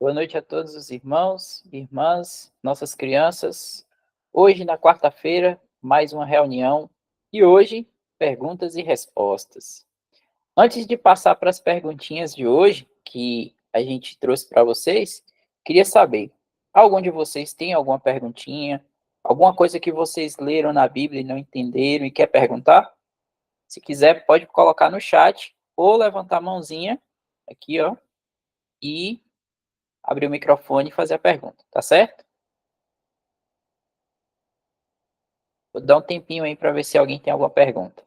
Boa noite a todos os irmãos, irmãs, nossas crianças. Hoje, na quarta-feira, mais uma reunião e hoje, perguntas e respostas. Antes de passar para as perguntinhas de hoje, que a gente trouxe para vocês, queria saber: algum de vocês tem alguma perguntinha, alguma coisa que vocês leram na Bíblia e não entenderam e quer perguntar? Se quiser, pode colocar no chat ou levantar a mãozinha aqui, ó, e abrir o microfone e fazer a pergunta, tá certo? Vou dar um tempinho aí para ver se alguém tem alguma pergunta.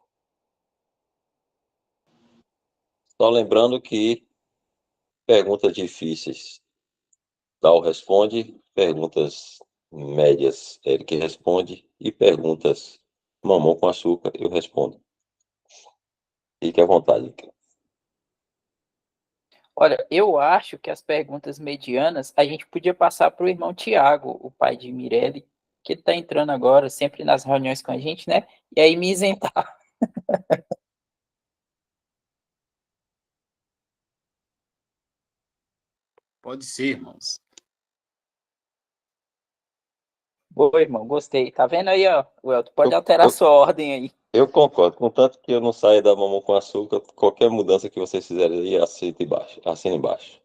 Só lembrando que perguntas difíceis, Tal responde, perguntas médias, Eric responde, e perguntas mamão com açúcar, eu respondo. Fique à vontade. Olha, eu acho que as perguntas medianas a gente podia passar para o irmão Tiago, o pai de Mirelle, que está entrando agora, sempre nas reuniões com a gente, né? E aí me isentar. Pode ser, irmãos. Boa, irmão, gostei. Tá vendo aí, ó, Welton? Pode Eu, alterar a eu, sua ordem aí. eu concordo, contanto que eu não saia da mamão com açúcar, qualquer mudança que vocês fizerem aí, assina embaixo.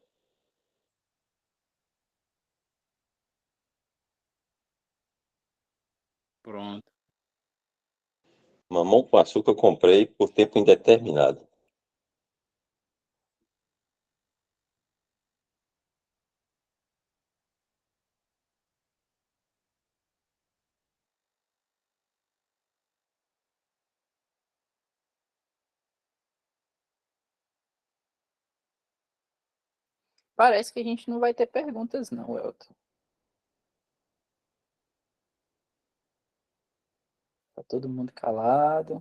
Pronto. Mamão com açúcar eu comprei por tempo indeterminado. Parece que a gente não vai ter perguntas, não, Welton. Tá todo mundo calado.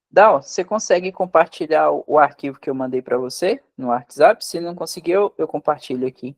Dal, você consegue compartilhar o arquivo que eu mandei para você no WhatsApp? Se não conseguir, eu compartilho aqui.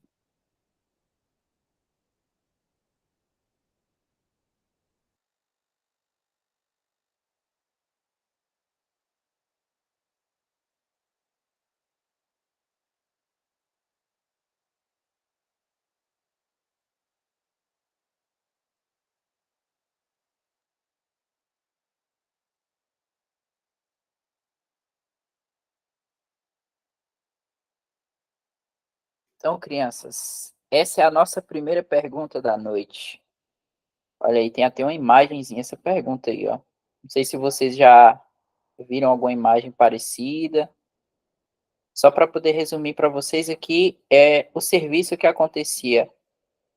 Então, crianças, essa é a nossa primeira pergunta da noite. Olha aí, tem até uma imagenzinha essa pergunta aí, ó. Não sei se vocês já viram alguma imagem parecida. Só para poder resumir para vocês aqui, é o serviço que acontecia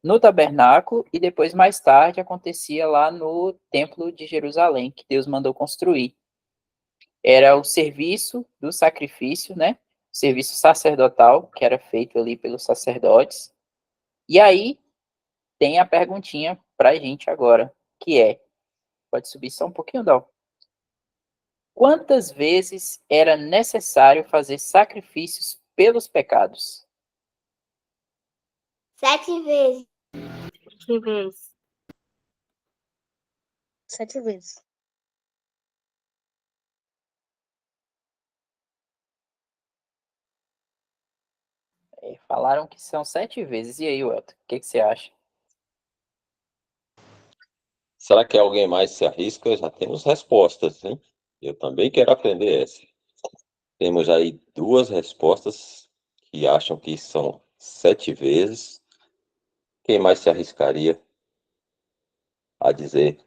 no tabernáculo e depois, mais tarde, acontecia lá no Templo de Jerusalém, que Deus mandou construir. Era o serviço do sacrifício, né? O serviço sacerdotal, que era feito ali pelos sacerdotes. E aí, tem a perguntinha para a gente agora, que é, pode subir só um pouquinho, Dal. Quantas vezes era necessário fazer sacrifícios pelos pecados? 7 vezes. 7 vezes. 7 vezes. Falaram que são 7 vezes. E aí, Welton, o que você acha? Será que alguém mais se arrisca? Já temos respostas, hein? Eu também quero aprender essa. Temos aí duas respostas que acham que são 7 vezes. Quem mais se arriscaria a dizer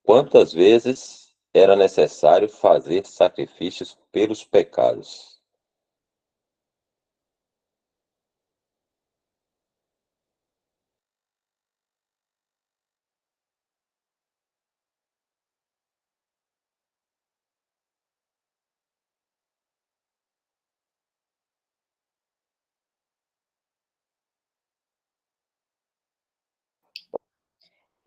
quantas vezes era necessário fazer sacrifícios pelos pecados?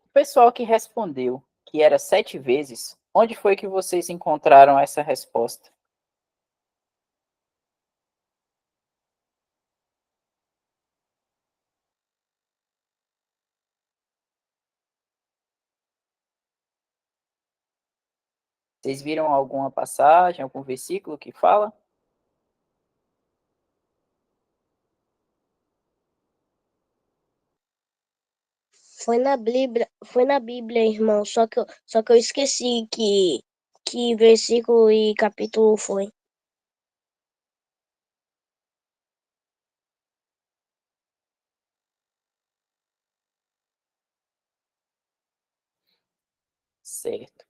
O pessoal que respondeu que era 7 vezes, onde foi que vocês encontraram essa resposta? Vocês viram alguma passagem, algum versículo que fala? Foi na Bíblia, irmão. Só que eu esqueci que versículo e capítulo foi. Certo.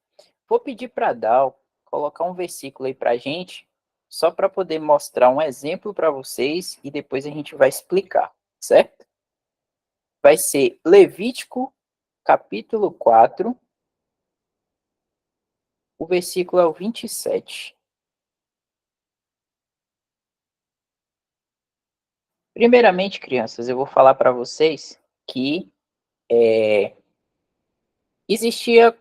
Vou pedir para Dal colocar um versículo aí para a gente, só para poder mostrar um exemplo para vocês e depois a gente vai explicar, certo? Vai ser Levítico, capítulo 4, o versículo é o 27. Primeiramente, crianças, eu vou falar para vocês que existia,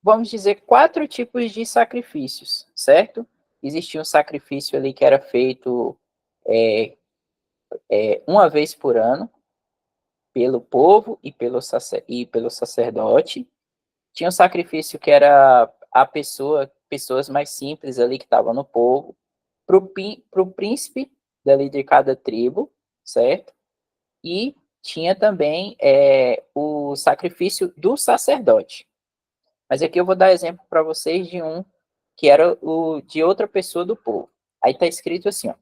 vamos dizer, 4 tipos de sacrifícios, certo? Existia um sacrifício ali que era feito uma vez por ano pelo povo e pelo sacerdote. Tinha um sacrifício que era pessoas mais simples ali que estavam no povo, para o príncipe dali de cada tribo, certo? E tinha também o sacrifício do sacerdote. Mas aqui eu vou dar exemplo para vocês de um que era o de outra pessoa do povo. Aí está escrito assim, ó: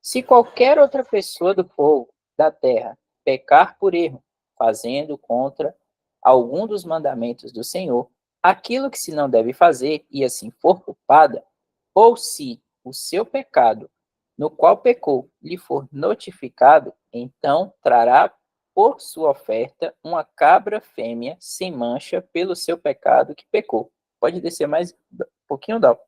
se qualquer outra pessoa do povo da terra pecar por erro, fazendo contra algum dos mandamentos do Senhor, aquilo que se não deve fazer, e assim for culpada, ou se o seu pecado, no qual pecou, lhe for notificado, então trará por sua oferta uma cabra fêmea sem mancha pelo seu pecado que pecou. Pode descer mais um pouquinho, Dal.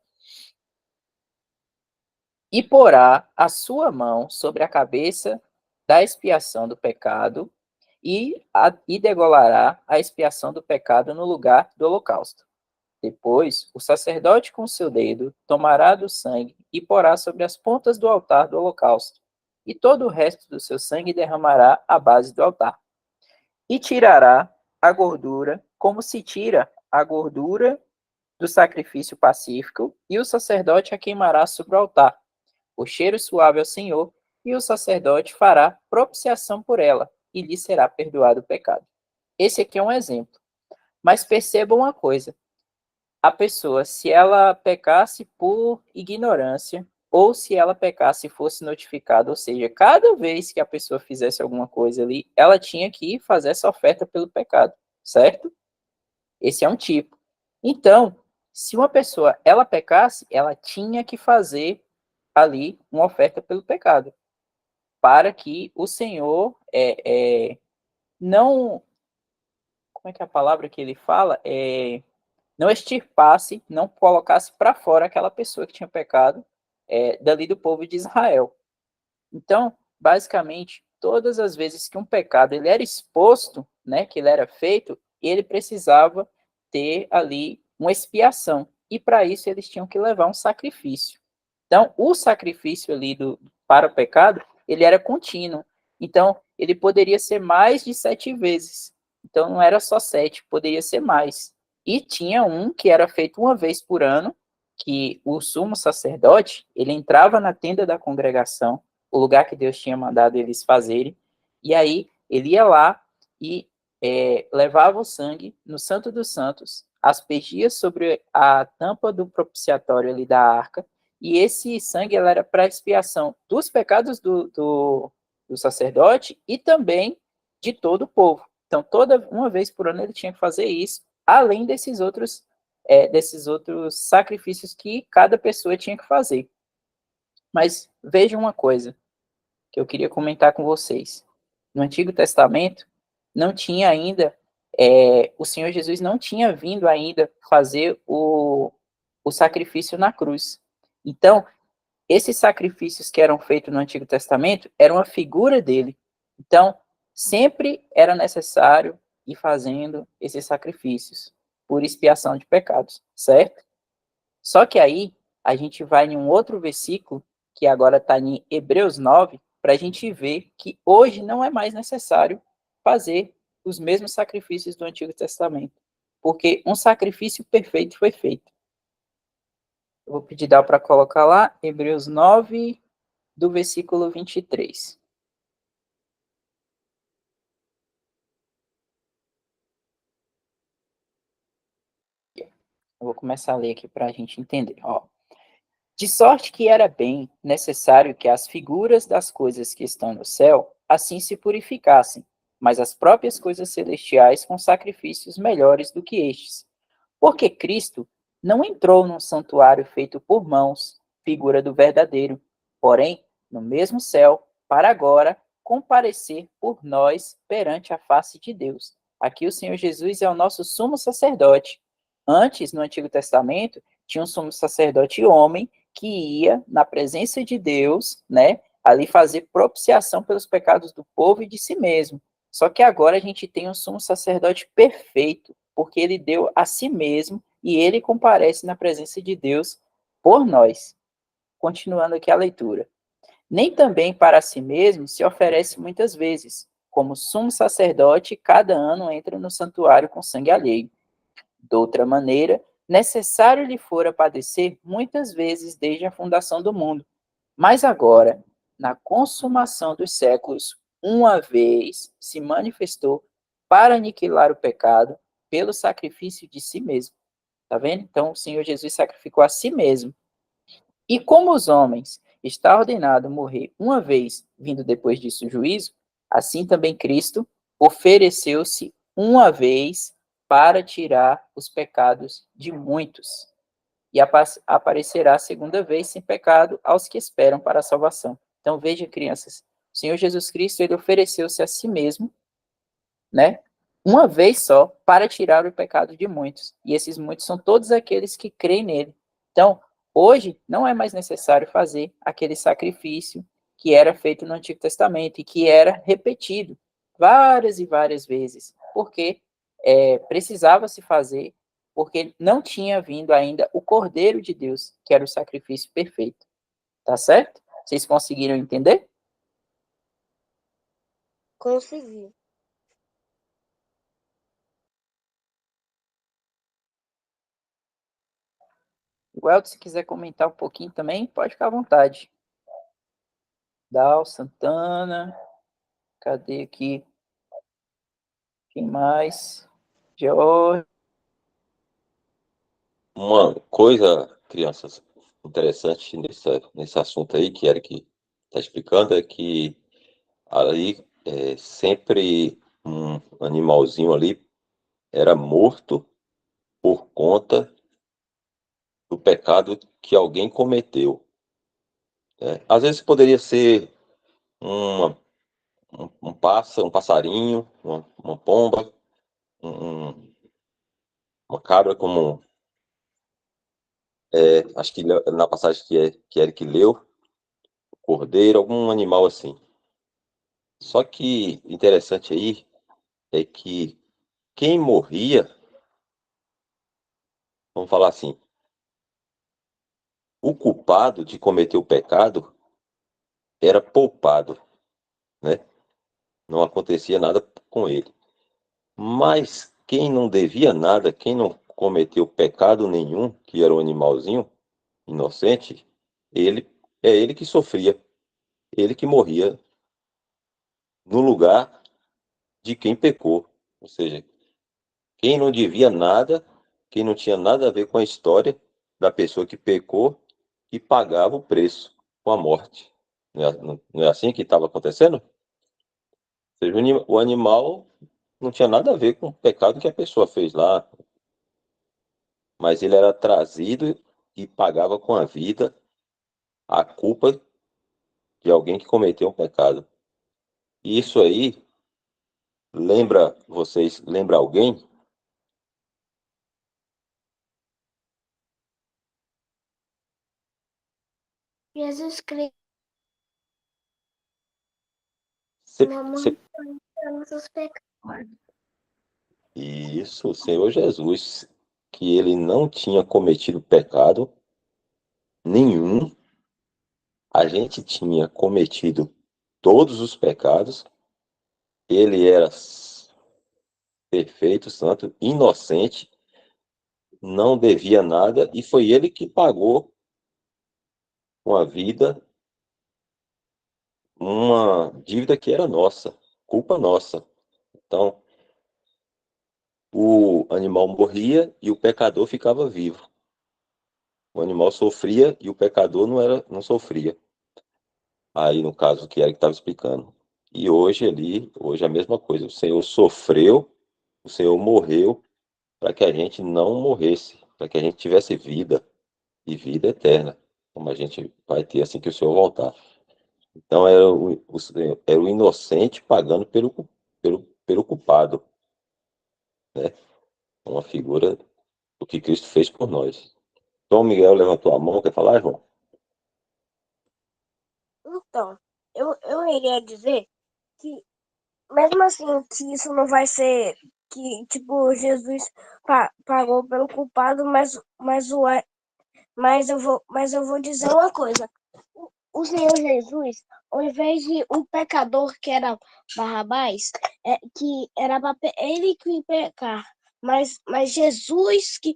E porá a sua mão sobre a cabeça da expiação do pecado e degolará a expiação do pecado no lugar do holocausto. Depois, o sacerdote com seu dedo tomará do sangue e porá sobre as pontas do altar do holocausto, e todo o resto do seu sangue derramará à base do altar. E tirará a gordura, como se tira a gordura do sacrifício pacífico, e o sacerdote a queimará sobre o altar, o cheiro suave ao Senhor, e o sacerdote fará propiciação por ela, e lhe será perdoado o pecado. Esse aqui é um exemplo. Mas percebam uma coisa: a pessoa, se ela pecasse por ignorância, ou se ela pecasse e fosse notificada, ou seja, cada vez que a pessoa fizesse alguma coisa ali, ela tinha que fazer essa oferta pelo pecado, certo? Esse é um tipo. Então, se uma pessoa, ela pecasse, ela tinha que fazer ali uma oferta pelo pecado, para que o Senhor não, como é que é a palavra que ele fala? Não extirpasse, não colocasse para fora aquela pessoa que tinha pecado dali do povo de Israel. Então, basicamente, todas as vezes que um pecado ele era exposto, né, que ele era feito, ele precisava ter ali uma expiação. E para isso eles tinham que levar um sacrifício. Então, o sacrifício ali para o pecado, ele era contínuo. Então, ele poderia ser mais de 7 vezes. Então, não era só 7, poderia ser mais. E tinha um que era feito uma vez por ano, que o sumo sacerdote, ele entrava na tenda da congregação, o lugar que Deus tinha mandado eles fazerem, e aí ele ia lá e levava o sangue no Santo dos Santos, aspergia sobre a tampa do propiciatório ali da arca, e esse sangue era para expiação dos pecados do sacerdote e também de todo o povo. Então, toda uma vez por ano ele tinha que fazer isso, além desses outros sacrifícios que cada pessoa tinha que fazer. Mas vejam uma coisa que eu queria comentar com vocês. No Antigo Testamento, não tinha ainda, o Senhor Jesus não tinha vindo ainda fazer o sacrifício na cruz. Então, esses sacrifícios que eram feitos no Antigo Testamento eram uma figura dele. Então, sempre era necessário ir fazendo esses sacrifícios por expiação de pecados, certo? Só que aí a gente vai em um outro versículo, que agora está em Hebreus 9, para a gente ver que hoje não é mais necessário fazer os mesmos sacrifícios do Antigo Testamento, porque um sacrifício perfeito foi feito. Eu vou pedir Dal para colocar lá, Hebreus 9, do versículo 23. Eu vou começar a ler aqui para a gente entender. Ó. De sorte que era bem necessário que as figuras das coisas que estão no céu assim se purificassem, mas as próprias coisas celestiais com sacrifícios melhores do que estes. Porque Cristo não entrou num santuário feito por mãos, figura do verdadeiro, porém, no mesmo céu, para agora comparecer por nós perante a face de Deus. Aqui o Senhor Jesus é o nosso sumo sacerdote. Antes, no Antigo Testamento, tinha um sumo sacerdote homem que ia na presença de Deus, né, ali fazer propiciação pelos pecados do povo e de si mesmo. Só que agora a gente tem um sumo sacerdote perfeito, porque ele deu a si mesmo e ele comparece na presença de Deus por nós. Continuando aqui a leitura. Nem também para si mesmo se oferece muitas vezes, como sumo sacerdote, cada ano entra no santuário com sangue alheio. De outra maneira, necessário lhe fora padecer muitas vezes desde a fundação do mundo. Mas agora, na consumação dos séculos, uma vez se manifestou para aniquilar o pecado pelo sacrifício de si mesmo. Tá vendo? Então, o Senhor Jesus sacrificou a si mesmo. E como os homens está ordenado morrer uma vez, vindo depois disso o juízo, assim também Cristo ofereceu-se uma vez para tirar os pecados de muitos. E aparecerá a segunda vez sem pecado aos que esperam para a salvação. Então veja, crianças, o Senhor Jesus Cristo, ele ofereceu-se a si mesmo, né? Uma vez só, para tirar o pecado de muitos. E esses muitos são todos aqueles que creem nele. Então, hoje, não é mais necessário fazer aquele sacrifício que era feito no Antigo Testamento e que era repetido várias e várias vezes, porque precisava se fazer, porque não tinha vindo ainda o Cordeiro de Deus, que era o sacrifício perfeito. Tá certo? Vocês conseguiram entender? Consegui. O Elton, se quiser comentar um pouquinho também, pode ficar à vontade. Dal, Santana, cadê aqui? Quem mais? George. Uma coisa, crianças, interessante nesse assunto aí, que Eric está explicando, é que ali sempre um animalzinho ali era morto por conta do pecado que alguém cometeu, né? Às vezes poderia ser uma, um passarinho, uma pomba, uma cabra, como acho que na passagem que Eric leu, cordeiro, algum animal assim. Só que interessante aí é que quem morria, vamos falar assim, o culpado de cometer o pecado era poupado, né? Não acontecia nada com ele. Mas quem não devia nada, quem não cometeu pecado nenhum, que era um animalzinho inocente, ele que sofria, ele que morria no lugar de quem pecou. Ou seja, quem não devia nada, quem não tinha nada a ver com a história da pessoa que pecou, e pagava o preço com a morte. Não é assim que estava acontecendo? Ou seja, o animal não tinha nada a ver com o pecado que a pessoa fez lá, mas ele era trazido e pagava com a vida a culpa de alguém que cometeu um pecado. E isso aí lembra alguém? Jesus Cristo, Cê- mamãe, cê- nossos pecados. Isso, o Senhor Jesus, que ele não tinha cometido pecado nenhum, a gente tinha cometido todos os pecados, ele era perfeito, santo, inocente, não devia nada, e foi ele que pagou uma vida, uma dívida que era nossa, culpa nossa. Então, o animal morria e o pecador ficava vivo. O animal sofria e o pecador não sofria. Aí, no caso, que Eric estava explicando. E hoje é a mesma coisa. O Senhor sofreu, o Senhor morreu para que a gente não morresse, para que a gente tivesse vida e vida eterna, como a gente vai ter assim que o Senhor voltar. Então, era o inocente pagando pelo culpado, né? Uma figura do que Cristo fez por nós. João Miguel levantou a mão, quer falar, João? Então, eu iria dizer que, mesmo assim, que isso não vai ser que, tipo, Jesus pagou pelo culpado, mas eu vou dizer uma coisa. O Senhor Jesus, ao invés de um pecador que era Barrabás, que era para ele que pecar, mas Jesus que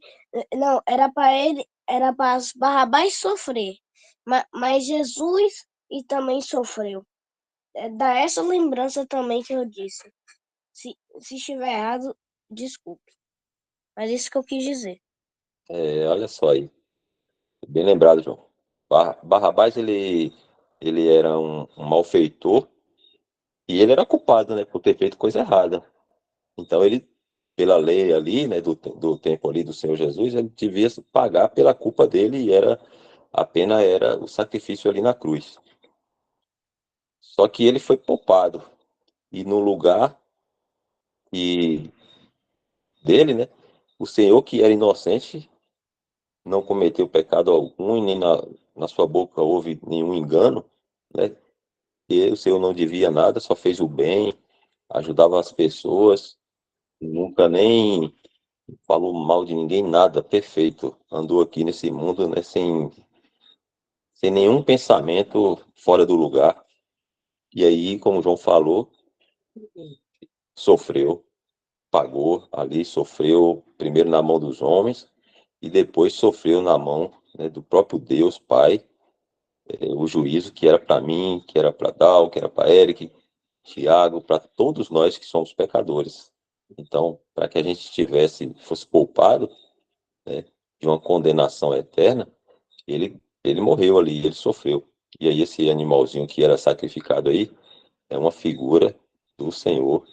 não era para ele, era para Barrabás sofrer, mas Jesus e também sofreu. Dá essa lembrança também que eu disse. Se estiver errado, desculpe. Mas isso que eu quis dizer. Olha só aí, bem lembrado, João. Barrabás, ele era um malfeitor e ele era culpado, né, por ter feito coisa errada. Então ele, pela lei ali, né, do tempo ali do Senhor Jesus, ele devia pagar pela culpa dele e a pena era o sacrifício ali na cruz. Só que ele foi poupado e no lugar e dele, né, o Senhor que era inocente não cometeu pecado algum e nem na sua boca houve nenhum engano, né? E o Senhor não devia nada, só fez o bem, ajudava as pessoas, nunca nem falou mal de ninguém, nada, perfeito. Andou aqui nesse mundo, né, sem nenhum pensamento fora do lugar. E aí, como o João falou, sofreu, pagou ali, sofreu primeiro na mão dos homens e depois sofreu na mão, né, do próprio Deus, Pai, o juízo que era para mim, que era para Dal, que era para Eric, Tiago, para todos nós que somos pecadores. Então, para que a gente fosse poupado, né, de uma condenação eterna, ele morreu ali, ele sofreu. E aí esse animalzinho que era sacrificado aí é uma figura do Senhor,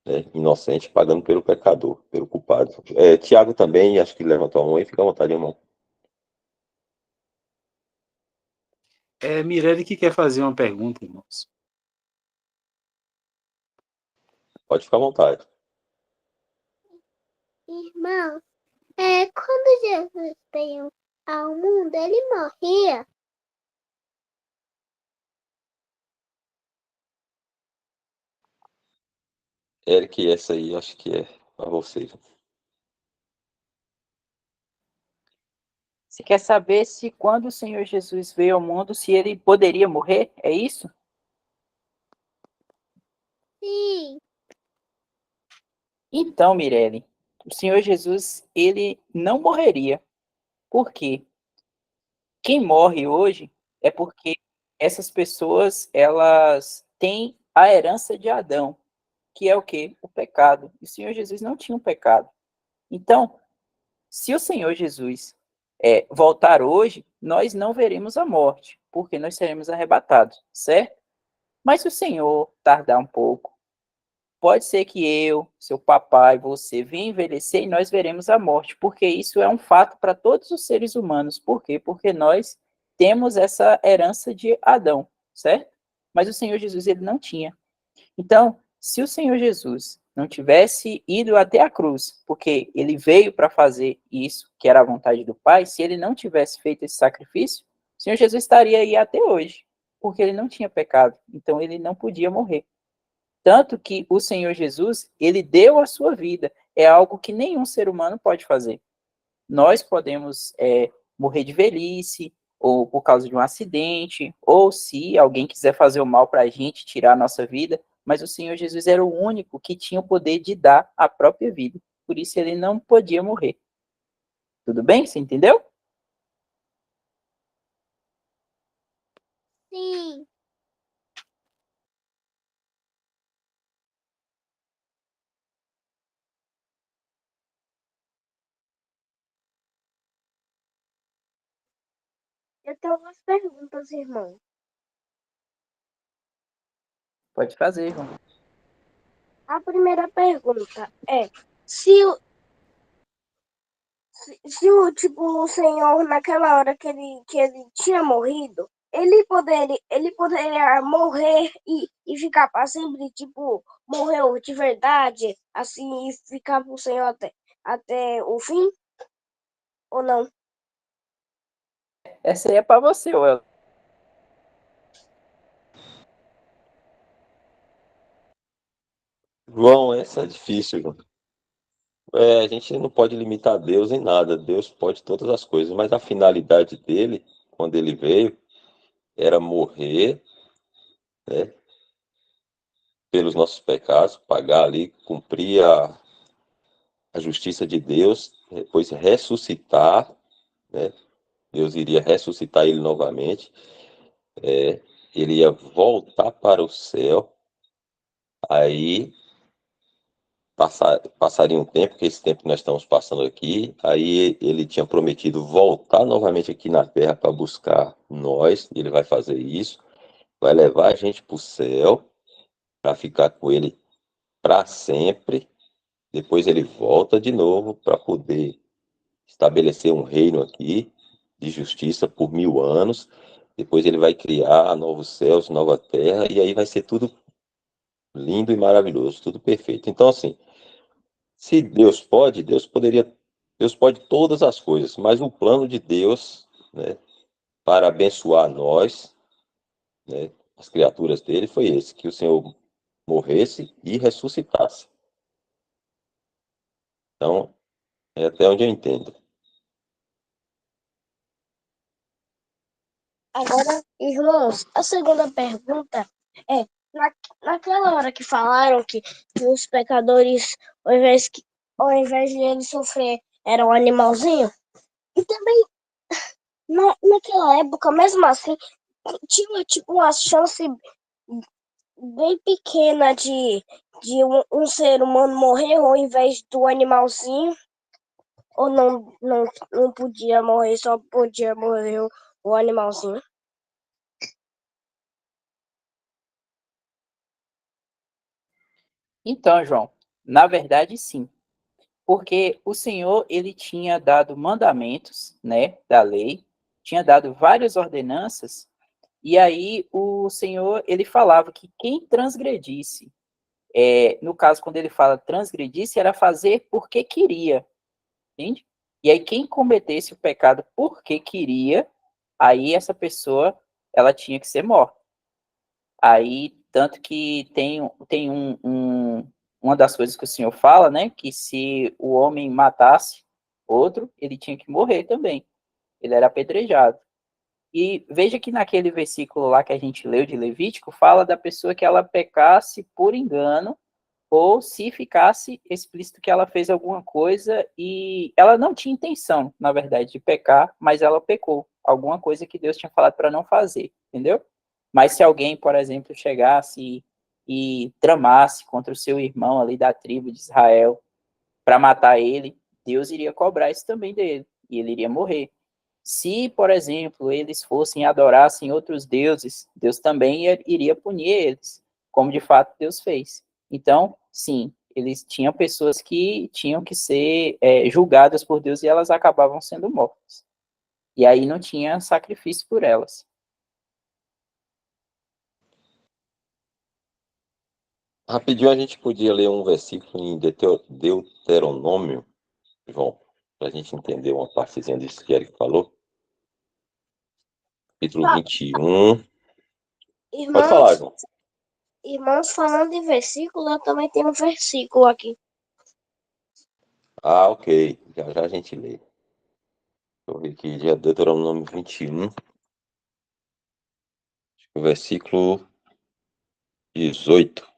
né, inocente, pagando pelo pecador, pelo culpado. Tiago também, acho que levantou a mão aí, fica à vontade, irmão. Mirelle que quer fazer uma pergunta, irmãos. Pode ficar à vontade. Irmão, quando Jesus veio ao mundo, ele morria. Eric, essa aí acho que é para você. Você quer saber se quando o Senhor Jesus veio ao mundo, se ele poderia morrer? É isso? Sim, Então, Mirelle, o Senhor Jesus, ele não morreria. Por quê? Quem morre hoje é porque essas pessoas, elas têm a herança de Adão, que é o quê? O pecado. E o Senhor Jesus não tinha um pecado. Então, se o Senhor Jesus voltar hoje, nós não veremos a morte, porque nós seremos arrebatados, certo? Mas se o Senhor tardar um pouco, pode ser que eu, seu papai, você venha envelhecer e nós veremos a morte, porque isso é um fato para todos os seres humanos. Por quê? Porque nós temos essa herança de Adão, certo? Mas o Senhor Jesus, ele não tinha. Então, se o Senhor Jesus não tivesse ido até a cruz, porque ele veio para fazer isso, que era a vontade do Pai, se ele não tivesse feito esse sacrifício, o Senhor Jesus estaria aí até hoje, porque ele não tinha pecado, então ele não podia morrer. Tanto que o Senhor Jesus, ele deu a sua vida. É algo que nenhum ser humano pode fazer. Nós podemos morrer de velhice, ou por causa de um acidente, ou se alguém quiser fazer o mal para a gente, tirar a nossa vida, mas o Senhor Jesus era o único que tinha o poder de dar a própria vida. Por isso ele não podia morrer. Tudo bem? Você entendeu? Eu tenho umas perguntas, irmão. Pode fazer, João. A primeira pergunta é: se, o Senhor, naquela hora que ele tinha morrido, ele poderia morrer e ficar para sempre, tipo, morreu de verdade, assim, e ficar com o Senhor até o fim? Ou não? Essa aí é para você, Well. João, essa é difícil, João. A gente não pode limitar Deus em nada. Deus pode todas as coisas, mas a finalidade dele, quando ele veio, era morrer, né, pelos nossos pecados, pagar ali, cumprir a justiça de Deus, depois ressuscitar, né? Deus iria ressuscitar ele novamente, ele ia voltar para o céu, aí passaria um tempo, que esse tempo que nós estamos passando aqui, aí ele tinha prometido voltar novamente aqui na Terra para buscar nós, e ele vai fazer isso, vai levar a gente para o céu, para ficar com ele para sempre, depois ele volta de novo para poder estabelecer um reino aqui de justiça por 1000 anos. Depois ele vai criar novos céus, nova terra, e aí vai ser tudo lindo e maravilhoso, tudo perfeito. Então, assim, se Deus pode, Deus pode todas as coisas, mas o plano de Deus, né, para abençoar nós, né, as criaturas dele, foi esse, que o Senhor morresse e ressuscitasse. Então, é até onde eu entendo. Agora, irmãos, a segunda pergunta é: naquela hora que falaram que os pecadores, ao invés de eles sofrer, era um animalzinho, e também naquela época, mesmo assim, tinha tipo uma chance bem pequena de um ser humano morrer ao invés do animalzinho, ou não podia morrer, só podia morrer o animalzinho. Então, João, na verdade, sim. Porque o Senhor, ele tinha dado mandamentos, né, da lei, tinha dado várias ordenanças, e aí o Senhor, ele falava que quem transgredisse, no caso, quando ele fala transgredisse, era fazer porque queria, entende? E aí quem cometesse o pecado porque queria, aí essa pessoa, ela tinha que ser morta. Aí, tanto que tem uma das coisas que o Senhor fala, né, que se o homem matasse outro, ele tinha que morrer também. Ele era apedrejado. E veja que naquele versículo lá que a gente leu de Levítico, fala da pessoa que ela pecasse por engano, ou se ficasse explícito que ela fez alguma coisa e ela não tinha intenção, na verdade, de pecar, mas ela pecou. Alguma coisa que Deus tinha falado para não fazer, entendeu? Mas se alguém, por exemplo, chegasse e tramasse contra o seu irmão ali da tribo de Israel para matar ele, Deus iria cobrar isso também dele, e ele iria morrer. Se, por exemplo, eles fossem adorassem outros deuses, Deus também iria punir eles, como de fato Deus fez. Então, sim, eles tinham pessoas que tinham que ser julgadas por Deus e elas acabavam sendo mortas. E aí não tinha sacrifício por elas. Rapidinho a gente podia ler um versículo em Deuteronômio, João, para a gente entender uma partezinha disso que Eric falou. Capítulo 21. Pode falar, Irmãos, João. irmãos, falando de versículo, eu também tenho um versículo aqui. Ah, ok. Já já a gente lê. Deixa eu ver aqui, já Deuteronômio 21, o versículo 18.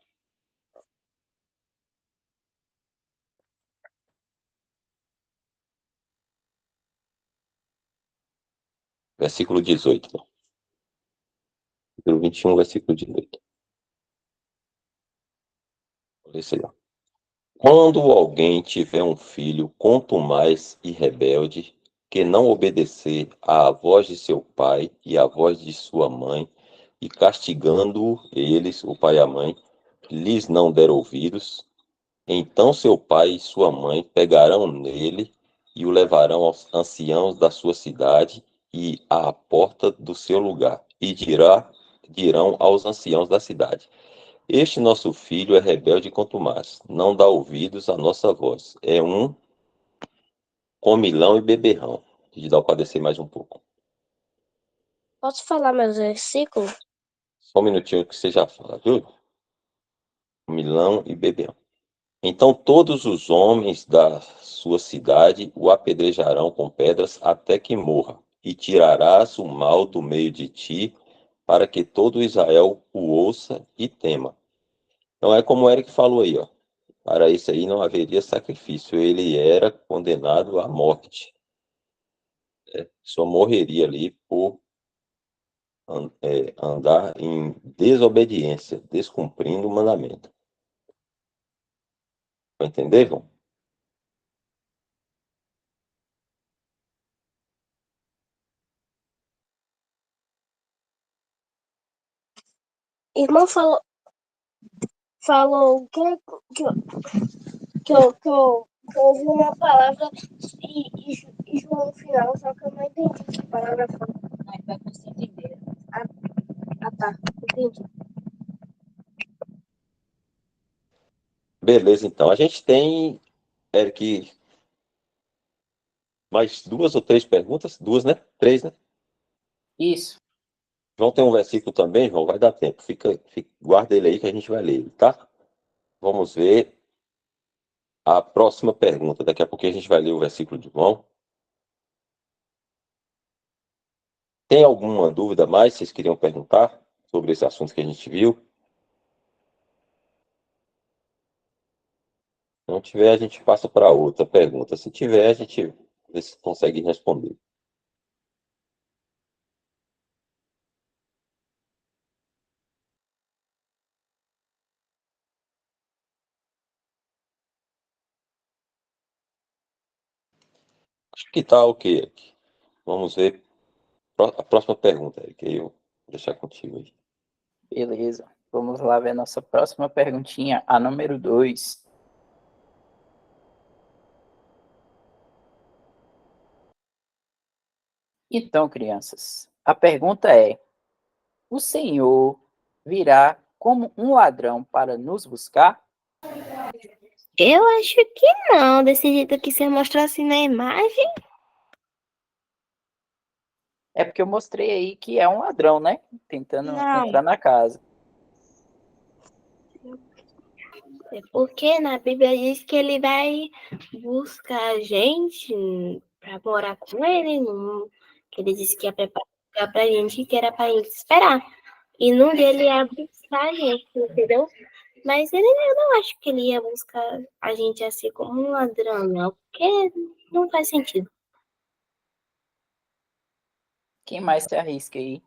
Versículo 18. Não. Capítulo 21, versículo 18. Olha isso aí, ó. Quando alguém tiver um filho contumaz e rebelde, que não obedecer à voz de seu pai e à voz de sua mãe, e castigando eles, o pai e a mãe, lhes não der ouvidos, então seu pai e sua mãe pegarão nele e o levarão aos anciãos da sua cidade e à porta do seu lugar, e dirão aos anciãos da cidade: Este nosso filho é rebelde e contumaz, não dá ouvidos à nossa voz, é um comilão e beberrão. De dar para descer mais um pouco. Posso falar meus versículos? Só um minutinho que você já fala, viu? Comilão e beberrão. Então todos os homens da sua cidade o apedrejarão com pedras até que morra, e tirarás o mal do meio de ti, para que todo Israel o ouça e tema. Então é como o Eric falou aí, ó. Para isso aí não haveria sacrifício, ele era condenado à morte. Só morreria ali por andar em desobediência, descumprindo o mandamento. Entenderam? Irmão falou que eu ouvi uma palavra e João no final, só que eu não entendi o que a palavra falou. Vai você entender. Ah, tá. Entendi. Beleza, então. A gente tem, Eric, mais 2 ou 3 perguntas? 2, né? 3, né? Isso. João tem um versículo também, João, vai dar tempo. Guarda ele aí que a gente vai ler ele, tá? Vamos ver a próxima pergunta. Daqui a pouco a gente vai ler o versículo de João. Tem alguma dúvida mais que vocês queriam perguntar sobre esse assunto que a gente viu? Se não tiver, a gente passa para outra pergunta. Se tiver, a gente vê se consegue responder. Acho que tá ok aqui. Vamos ver a próxima pergunta, Eric. Aí eu vou deixar contigo aí. Beleza. Vamos lá ver a nossa próxima perguntinha, a número 2. Então, crianças, a pergunta é: o Senhor virá como um ladrão para nos buscar? Eu acho que não, desse jeito que você mostrou assim na imagem. É porque eu mostrei aí que é um ladrão, né? Tentando Não. entrar na casa. É porque na Bíblia diz que ele vai buscar a gente para morar com ele, que ele disse que ia preparar um lugar pra gente, que era pra gente esperar. E num dele ia buscar a gente, entendeu? Mas eu não acho que ele ia buscar a gente assim como um ladrão, não, porque não faz sentido. Quem mais se arrisca aí?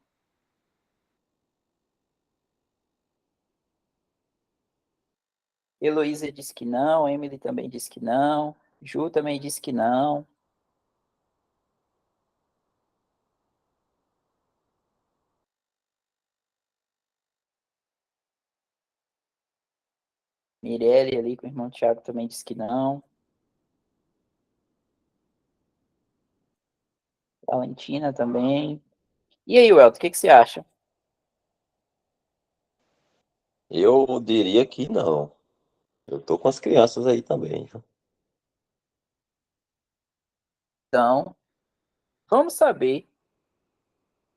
Heloísa disse que não, Emily também disse que não, Ju também disse que não. Mirelle ali com o irmão Thiago também disse que não. Valentina também. E aí, Welton, o que você acha? Eu diria que não. Eu tô com as crianças aí também. Então, vamos saber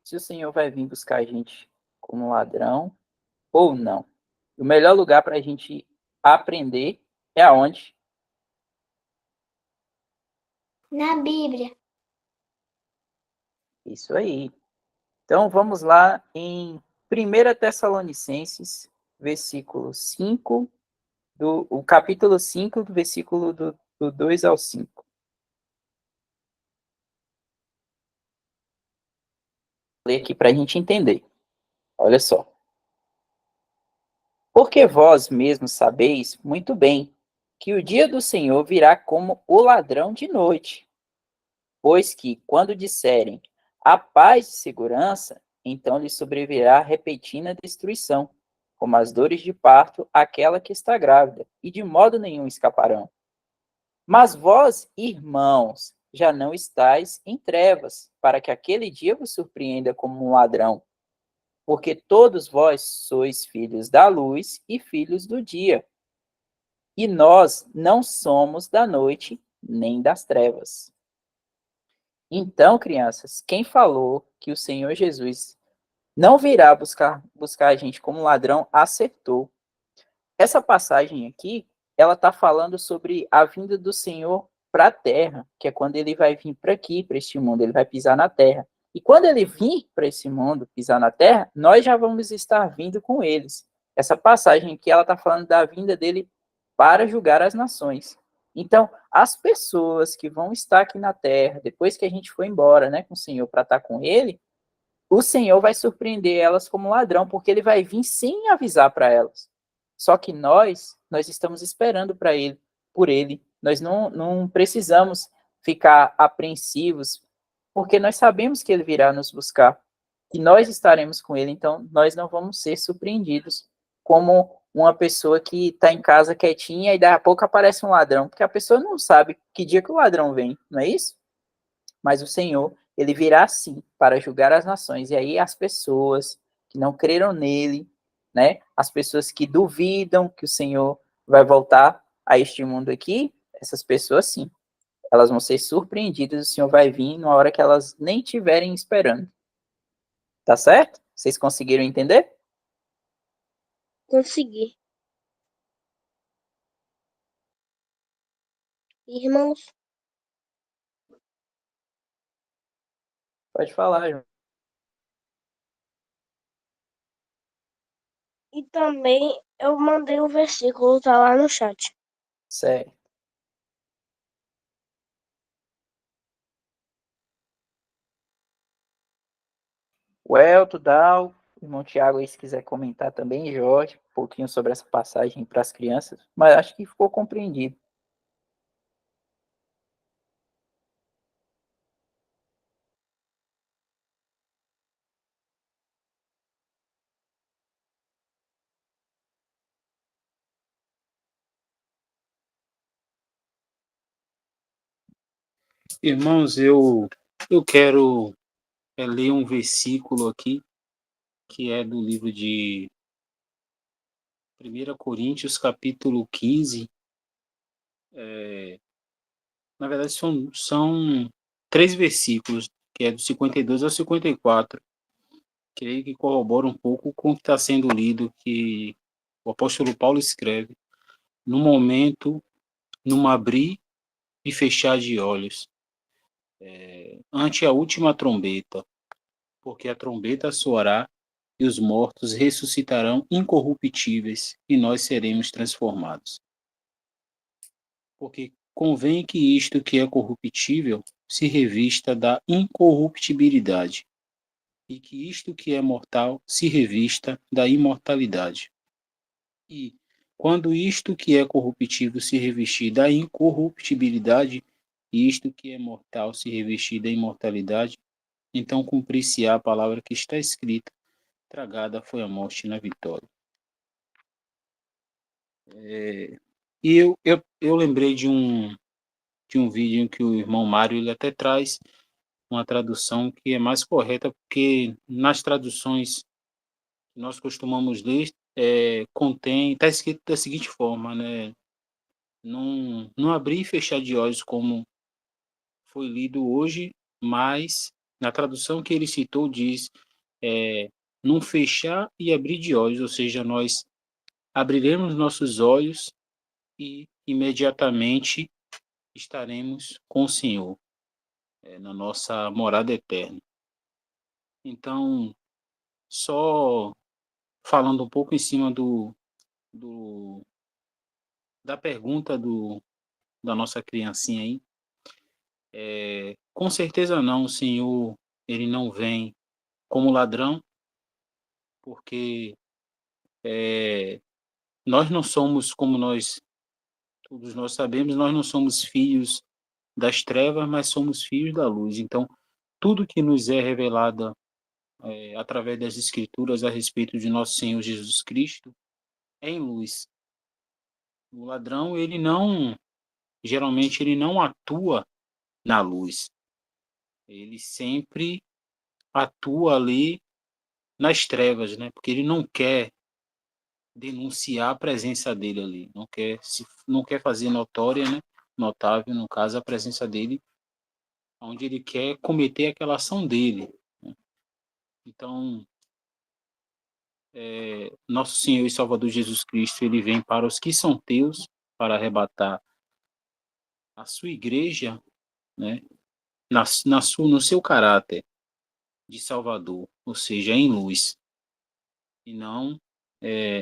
se o Senhor vai vir buscar a gente como ladrão ou não. O melhor lugar para a gente aprender é aonde? Na Bíblia. Isso aí. Então, vamos lá em 1 Tessalonicenses, versículo 5, o capítulo 5, do versículo do 2 ao 5. Vou ler aqui para a gente entender. Olha só. Porque vós mesmos sabeis muito bem que o dia do Senhor virá como o ladrão de noite. Pois que, quando disserem a paz e segurança, então lhe sobrevirá repentina destruição, como as dores de parto àquela que está grávida, e de modo nenhum escaparão. Mas vós, irmãos, já não estáis em trevas, para que aquele dia vos surpreenda como um ladrão. Porque todos vós sois filhos da luz e filhos do dia. E nós não somos da noite nem das trevas. Então, crianças, quem falou que o Senhor Jesus não virá buscar a gente como ladrão, acertou. Essa passagem aqui, ela está falando sobre a vinda do Senhor para a terra, que é quando ele vai vir para aqui, para este mundo, ele vai pisar na terra. E quando ele vir para esse mundo, pisar na terra, nós já vamos estar vindo com eles. Essa passagem aqui, ela está falando da vinda dele para julgar as nações. Então, as pessoas que vão estar aqui na terra, depois que a gente for embora, né, com o Senhor para estar com ele, o Senhor vai surpreender elas como ladrão, porque ele vai vir sem avisar para elas. Só que nós estamos esperando para ele, por ele. Nós não precisamos ficar apreensivos, porque nós sabemos que ele virá nos buscar, que nós estaremos com ele, então nós não vamos ser surpreendidos como uma pessoa que está em casa quietinha e daqui a pouco aparece um ladrão, porque a pessoa não sabe que dia que o ladrão vem, não é isso? Mas o Senhor, ele virá sim para julgar as nações. E aí as pessoas que não creram nele, né? As pessoas que duvidam que o Senhor vai voltar a este mundo aqui, essas pessoas sim, elas vão ser surpreendidas, o Senhor vai vir na hora que elas nem estiverem esperando. Tá certo? Vocês conseguiram entender? Consegui. Irmãos, Pode falar, João. e também eu mandei o versículo, tá lá no chat. Certo. O Elton, Dal, o irmão Tiago aí, se quiser comentar também, Jorge, um pouquinho sobre essa passagem para as crianças, mas acho que ficou compreendido. Irmãos, eu quero ler um versículo aqui, que é do livro de 1 Coríntios, capítulo 15. Na verdade, são 3 versículos, que é do 52 ao 54. Creio que corrobora um pouco com o que está sendo lido, que o apóstolo Paulo escreve. No momento, num abrir e fechar de olhos, ante a última trombeta, porque a trombeta soará e os mortos ressuscitarão incorruptíveis e nós seremos transformados. Porque convém que isto que é corruptível se revista da incorruptibilidade e que isto que é mortal se revista da imortalidade. E, quando isto que é corruptível se revestir da incorruptibilidade, e isto que é mortal se revestir da imortalidade, então cumprir-se-á a palavra que está escrita: tragada foi a morte na vitória. E eu lembrei de um vídeo em que o irmão Mário ele até traz uma tradução que é mais correta, porque nas traduções que nós costumamos ler, está escrito da seguinte forma, né? Não abrir e fechar de olhos como foi lido hoje, mas na tradução que ele citou diz não fechar e abrir de olhos, ou seja, nós abriremos nossos olhos e imediatamente estaremos com o Senhor, na nossa morada eterna. Então, só falando um pouco em cima do da pergunta da nossa criancinha aí, com certeza não, o Senhor, ele não vem como ladrão, porque nós não somos, como todos nós sabemos, nós não somos filhos das trevas, mas somos filhos da luz. Então, tudo que nos é revelado através das Escrituras a respeito de nosso Senhor Jesus Cristo é em luz. O ladrão, geralmente, ele não atua na luz. Ele sempre atua ali nas trevas, né? Porque ele não quer denunciar a presença dele ali, não quer fazer notória, né? Notável, no caso, a presença dele, onde ele quer cometer aquela ação dele, né? Então, nosso Senhor e Salvador Jesus Cristo, ele vem para os que são teus, para arrebatar a sua igreja, né? No seu caráter de Salvador, ou seja, em luz, e não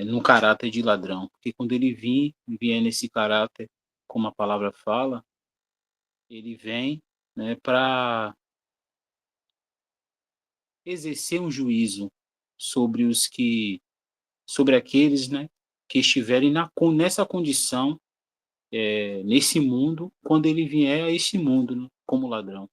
no caráter de ladrão. Porque quando ele vier nesse caráter, como a palavra fala, ele vem, né, para exercer um juízo sobre sobre aqueles, né, que estiverem nessa condição, nesse mundo, quando ele vier a este mundo, né, como ladrão.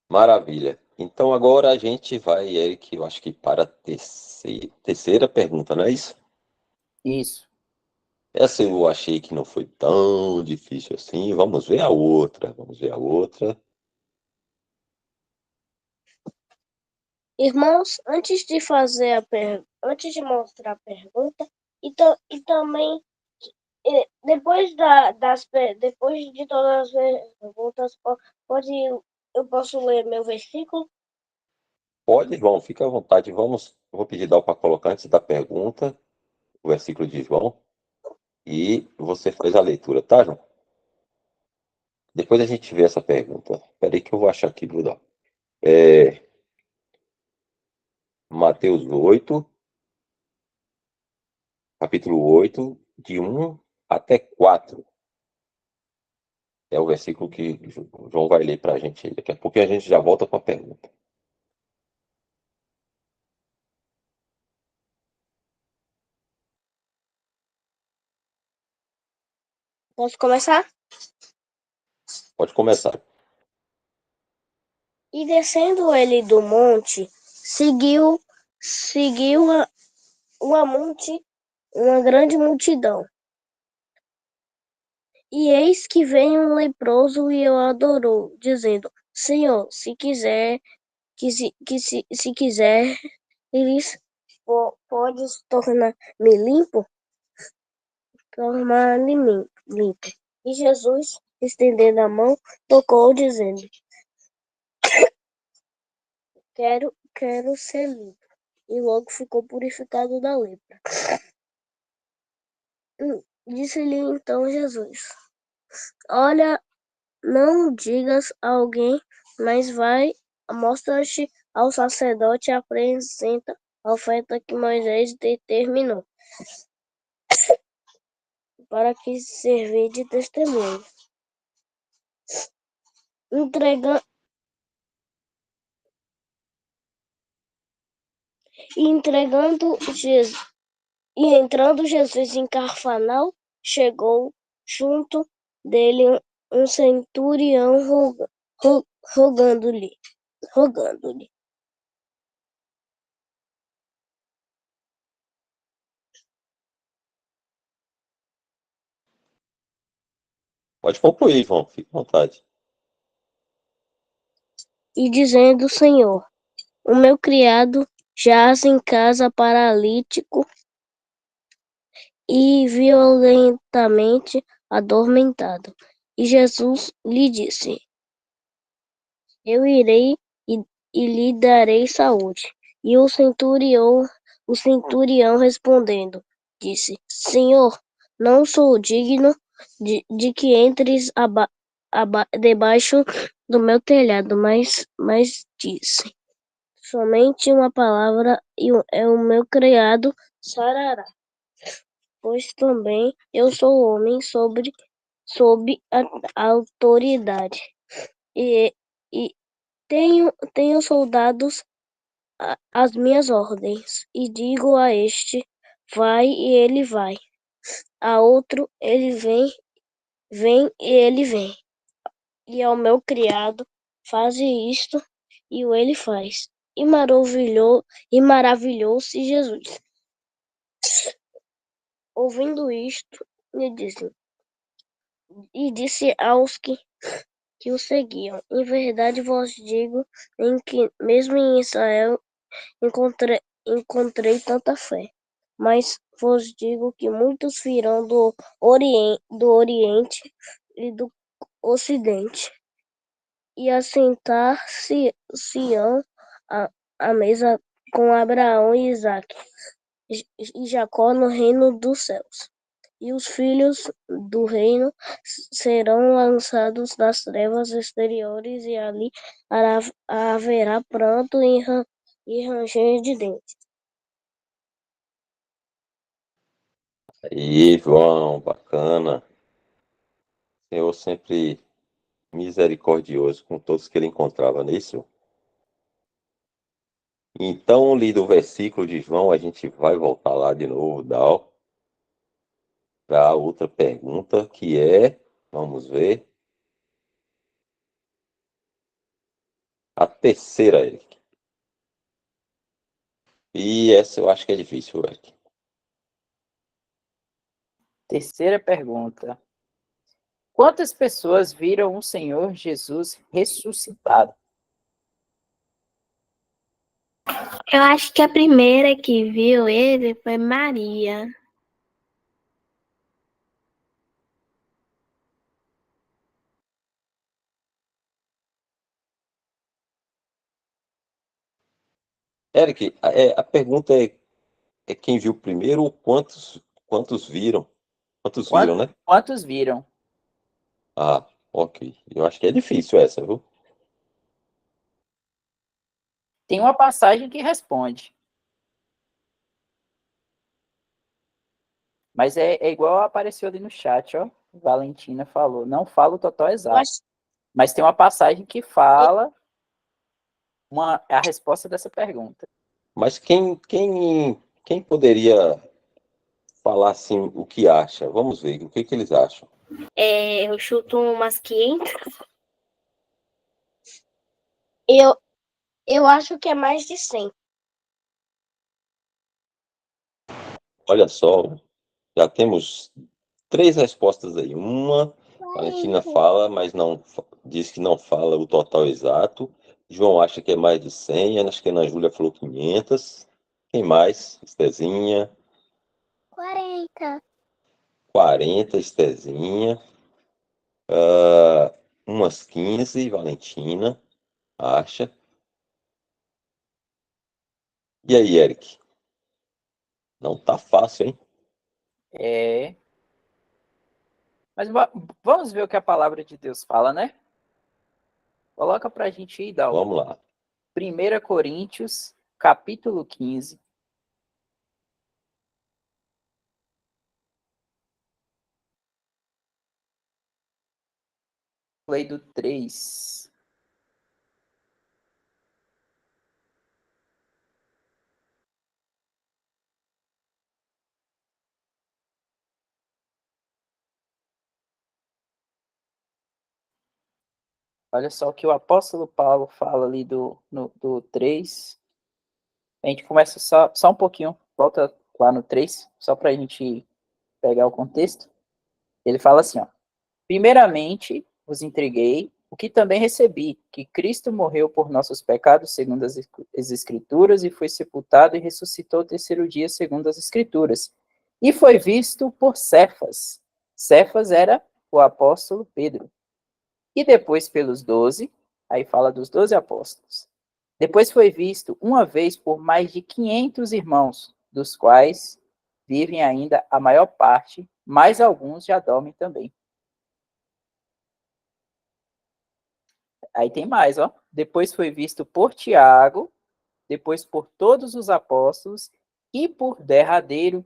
Maravilha. Então agora a gente vai, Eric, eu acho que para a terceira pergunta, não é isso? Isso. Essa eu achei que não foi tão difícil assim. Vamos ver a outra. Vamos ver a outra. Irmãos, antes de antes de mostrar a pergunta, e também depois de todas as perguntas, eu posso ler meu versículo? Pode, João, fica à vontade. Vou pedir Dal para colocar antes da pergunta o versículo de João e você faz a leitura, tá, João? Depois a gente vê essa pergunta. Espera aí que eu vou achar aqui, Dal. Mateus 8, capítulo 8, de 1 até 4. É o versículo que o João vai ler para a gente aí. Daqui a pouco a gente já volta com a pergunta. Posso começar? Pode começar. E descendo ele do monte, seguiu uma grande multidão. E eis que vem um leproso e o adorou, dizendo: Senhor, se quiser, se quiser, eles podes tornar-me limpo, tornar-me limpo. E Jesus, estendendo a mão, tocou, dizendo: quero ser limpo. E logo ficou purificado da lepra. Disse-lhe então Jesus: Olha, não digas a alguém, mas vai, mostra-te ao sacerdote e apresenta a oferta que Moisés determinou, para que servir de testemunho. Entrando Jesus em Cafarnaum, chegou junto dele um centurião rogando-lhe. Pode concluir, João. Fique à vontade. E dizendo: Senhor, o meu criado jaz em casa paralítico e violentamente adormentado. E Jesus lhe disse: Eu irei e lhe darei saúde. E o centurião respondendo, disse: Senhor, não sou digno de que entres debaixo do meu telhado, mas disse somente uma palavra e o meu criado sarará. pois também eu sou homem sob a autoridade. E tenho soldados às minhas ordens, e digo a este, vai, e ele vai. A outro, ele vem, e ele vem. E ao meu criado, faze isto, e ele faz. E maravilhou-se Jesus. Ouvindo isto, disse aos que o seguiam, em verdade vos digo, que mesmo em Israel encontrei tanta fé. Mas vos digo que muitos virão do Oriente e do Ocidente, e assentar-se-ão à mesa com Abraão e Isaque e Jacó no reino dos céus. E os filhos do reino serão lançados nas trevas exteriores, e ali haverá pranto e ranger de dentes. Aí, João, bacana. Senhor sempre misericordioso com todos que ele encontrava nisso. Então, lido o versículo de João, a gente vai voltar lá de novo, Dal, para a outra pergunta, que é, vamos ver, a terceira, Eric. E essa eu acho que é difícil, Eric. Terceira pergunta. Quantas pessoas viram o Senhor Jesus ressuscitado? Eu acho que a primeira que viu ele foi Maria. Eric, a pergunta é quem viu primeiro ou quantos viram? Quantos viram, né? Quantos viram? Ah, ok. Eu acho que é difícil essa, viu? Tem uma passagem que responde. Mas é igual apareceu ali no chat, ó. Valentina falou. Não fala o total Eu exato. acho, Mas tem uma passagem que fala a resposta dessa pergunta. Mas quem poderia falar assim o que acha? Vamos ver, o que eles acham? Eu chuto umas 500. eu acho que é mais de 100. Olha só, já temos 3 respostas aí. Uma, a Valentina fala, mas não diz que não fala o total exato. João acha que é mais de 100. Acho que a Ana Júlia falou 500. Quem mais? Estezinha. 40. 40, Estezinha. Umas 15, Valentina acha. E aí, Eric? Não tá fácil, hein? É. Mas vamos ver o que a palavra de Deus fala, né? Coloca pra gente aí, Dal. Vamos lá. 1 Coríntios, capítulo 15. Lei do 3. Olha só o que o apóstolo Paulo fala ali do 3. A gente começa só um pouquinho, volta lá no 3, só para a gente pegar o contexto. Ele fala assim, ó. Primeiramente, vos entreguei o que também recebi, que Cristo morreu por nossos pecados, segundo as Escrituras, e foi sepultado e ressuscitou o terceiro dia, segundo as Escrituras. E foi visto por Cefas. Cefas era o apóstolo Pedro. E depois pelos 12, aí fala dos 12 apóstolos. Depois foi visto uma vez por mais de 500 irmãos, dos quais vivem ainda a maior parte, mas alguns já dormem também. Aí tem mais, ó. Depois foi visto por Tiago, depois por todos os apóstolos e por derradeiro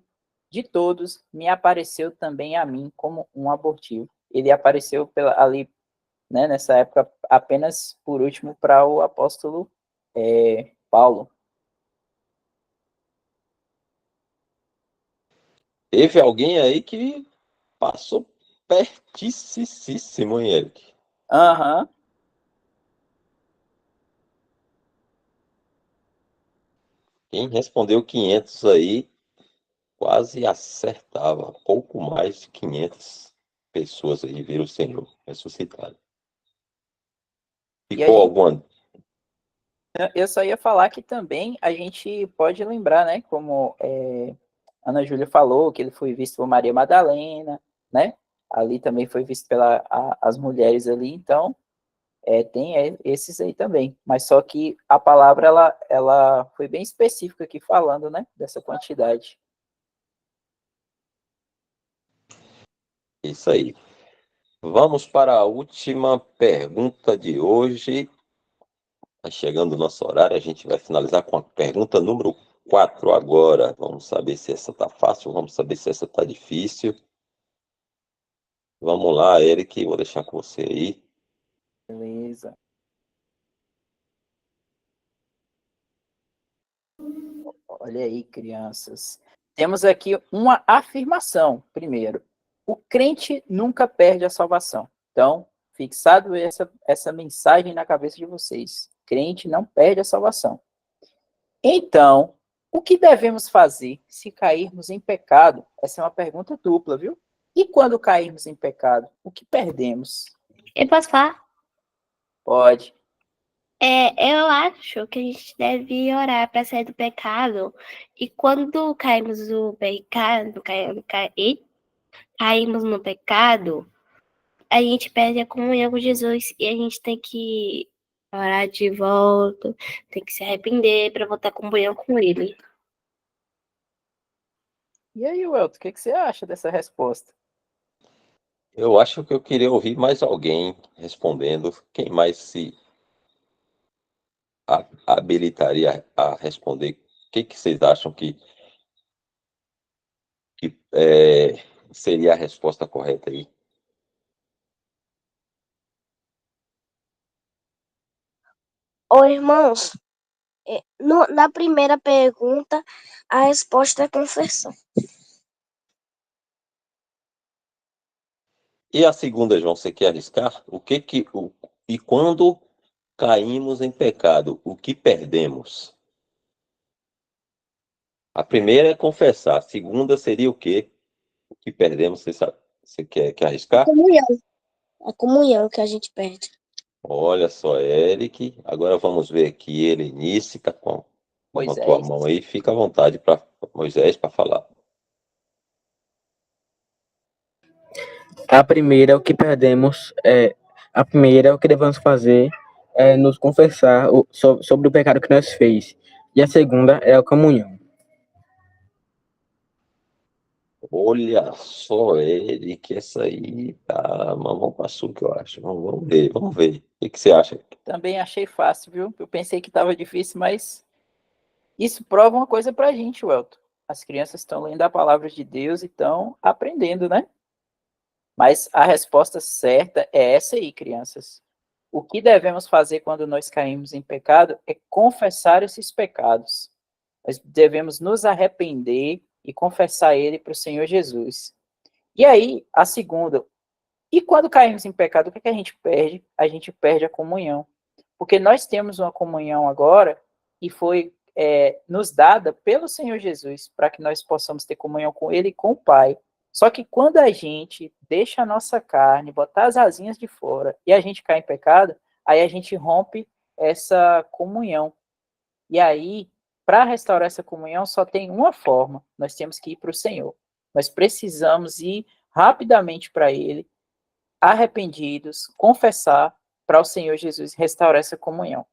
de todos, me apareceu também a mim como um abortivo. Ele apareceu ali, né, nessa época, apenas por último para o apóstolo Paulo. Teve alguém aí que passou pertíssimo, hein, Eric? Aham. Quem respondeu 500 aí quase acertava. Pouco mais de 500 pessoas aí viram o Senhor ressuscitado. E a Ficou gente, alguma? eu só ia falar que também a gente pode lembrar, né, como Ana Júlia falou, que ele foi visto por Maria Madalena, né? Ali também foi visto as mulheres ali, então tem esses aí também. Mas só que a palavra, ela foi bem específica aqui falando, né, dessa quantidade. Isso aí. Vamos para a última pergunta de hoje. Está chegando o nosso horário, a gente vai finalizar com a pergunta número 4 agora. Vamos saber se essa está fácil, vamos saber se essa está difícil. Vamos lá, Eric, vou deixar com você aí. Beleza. Olha aí, crianças. Temos aqui uma afirmação, primeiro. O crente nunca perde a salvação. Então, fixado essa mensagem na cabeça de vocês. Crente não perde a salvação. Então, o que devemos fazer se cairmos em pecado? Essa é uma pergunta dupla, viu? E quando cairmos em pecado, o que perdemos? Eu posso falar? Pode. Eu acho que a gente deve orar para sair do pecado. E quando caímos no pecado, caímos no pecado, a gente perde a comunhão com Jesus e a gente tem que orar de volta, tem que se arrepender para voltar a comunhão com Ele. E aí, Welton, o que você acha dessa resposta? Eu acho que eu queria ouvir mais alguém respondendo. Quem mais se habilitaria a responder? O que vocês acham que seria a resposta correta aí? Ô, irmãos, na primeira pergunta, a resposta é confessão. E a segunda, João, você quer arriscar? E quando caímos em pecado, o que perdemos? A primeira é confessar. A segunda seria o quê? O que perdemos, você sabe? Você quer arriscar? A comunhão que a gente perde. Olha só, Eric. Agora vamos ver aqui, Helenice, tá com a tua Moisés. mão aí. Fica à vontade para Moisés para falar. A primeira, o que perdemos, a primeira, o que devemos fazer é nos confessar sobre o pecado que nós fez. E a segunda é a comunhão. Olha só, Eric, essa aí tá mamão com açúcar, eu acho. Vamos ver, vamos ver. O que você acha? Também achei fácil, viu? Eu pensei que estava difícil, mas isso prova uma coisa pra gente, Welton. As crianças estão lendo a palavra de Deus e estão aprendendo, né? Mas a resposta certa é essa aí, crianças. O que devemos fazer quando nós caímos em pecado é confessar esses pecados. Nós devemos nos arrepender e confessar ele para o Senhor Jesus. E aí, a segunda, e quando caímos em pecado, o que a gente perde? A gente perde a comunhão. Porque nós temos uma comunhão agora e foi nos dada pelo Senhor Jesus para que nós possamos ter comunhão com Ele e com o Pai. Só que quando a gente deixa a nossa carne, botar as asinhas de fora e a gente cai em pecado, aí a gente rompe essa comunhão. E aí, para restaurar essa comunhão, só tem uma forma: nós temos que ir para o Senhor. Nós precisamos ir rapidamente para Ele, arrependidos, confessar para o Senhor Jesus restaurar essa comunhão.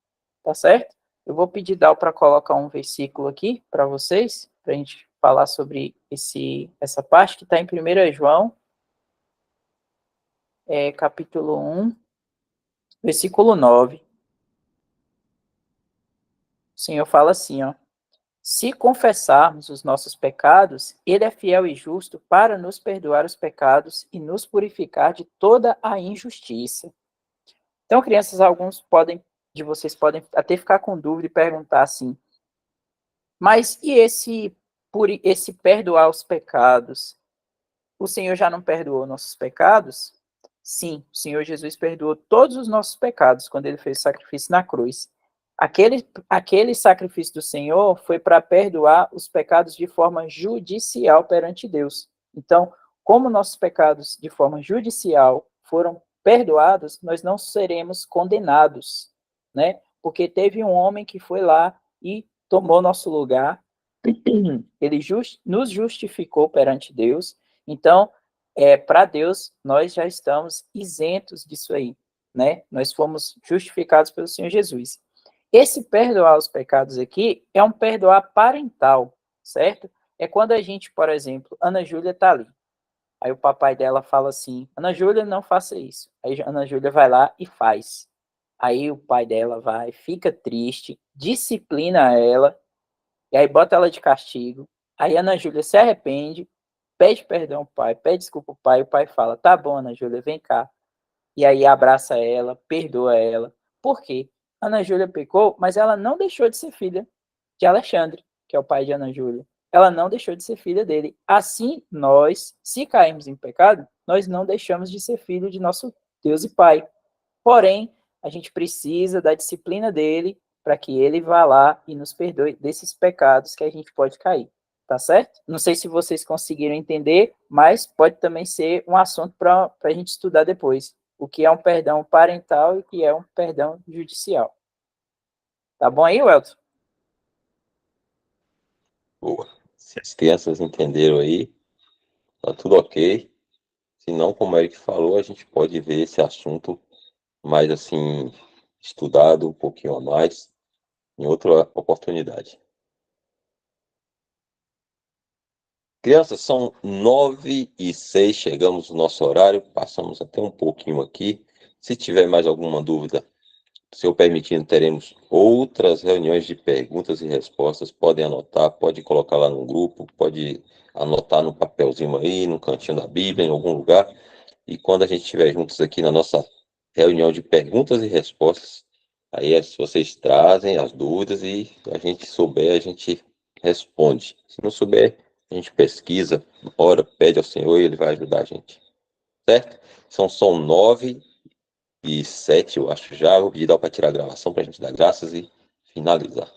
Tá certo? Eu vou pedir Dal para colocar um versículo aqui para vocês, para a gente falar sobre essa parte que está em 1 João, capítulo 1, versículo 9. O Senhor fala assim, ó: Se confessarmos os nossos pecados, ele é fiel e justo para nos perdoar os pecados e nos purificar de toda a injustiça. Então, crianças, alguns de vocês podem até ficar com dúvida e perguntar assim: mas e esse perdoar os pecados? O Senhor já não perdoou nossos pecados? Sim, o Senhor Jesus perdoou todos os nossos pecados quando ele fez o sacrifício na cruz. Aquele sacrifício do Senhor foi para perdoar os pecados de forma judicial perante Deus. Então, como nossos pecados de forma judicial foram perdoados, nós não seremos condenados, né? Porque teve um homem que foi lá e tomou nosso lugar, ele nos justificou perante Deus. Então, para Deus, nós já estamos isentos disso aí, né? Nós fomos justificados pelo Senhor Jesus. Esse perdoar os pecados aqui é um perdoar parental, certo? É quando a gente, por exemplo, Ana Júlia está ali. Aí o papai dela fala assim: Ana Júlia, não faça isso. Aí Ana Júlia vai lá e faz. Aí o pai dela vai, fica triste, disciplina ela, e aí bota ela de castigo. Aí Ana Júlia se arrepende, pede perdão ao pai, pede desculpa ao pai, e o pai fala: tá bom, Ana Júlia, vem cá. E aí abraça ela, perdoa ela. Por quê? Ana Júlia pecou, mas ela não deixou de ser filha de Alexandre, que é o pai de Ana Júlia. Ela não deixou de ser filha dele. Assim, nós, se caímos em pecado, nós não deixamos de ser filho de nosso Deus e Pai. Porém, a gente precisa da disciplina dele para que ele vá lá e nos perdoe desses pecados que a gente pode cair. Tá certo? Não sei se vocês conseguiram entender, mas pode também ser um assunto para a gente estudar depois. O que é um perdão parental e o que é um perdão judicial. Tá bom aí, Welton? Boa. Se as crianças entenderam aí, tá tudo ok. Se não, como o Eric falou, a gente pode ver esse assunto mais assim, estudado um pouquinho a mais, em outra oportunidade. Crianças, são 9h06, chegamos no nosso horário, passamos até um pouquinho aqui. Se tiver mais alguma dúvida, se eu permitindo, teremos outras reuniões de perguntas e respostas. Podem anotar, pode colocar lá no grupo, pode anotar no papelzinho aí, no cantinho da Bíblia, em algum lugar. E quando a gente estiver juntos aqui na nossa reunião de perguntas e respostas, aí vocês trazem as dúvidas e a gente souber, a gente responde. Se não souber, a gente pesquisa, ora, pede ao Senhor e Ele vai ajudar a gente. Certo? São 9h07, eu acho já. Vou pedir para tirar a gravação para a gente dar graças e finalizar.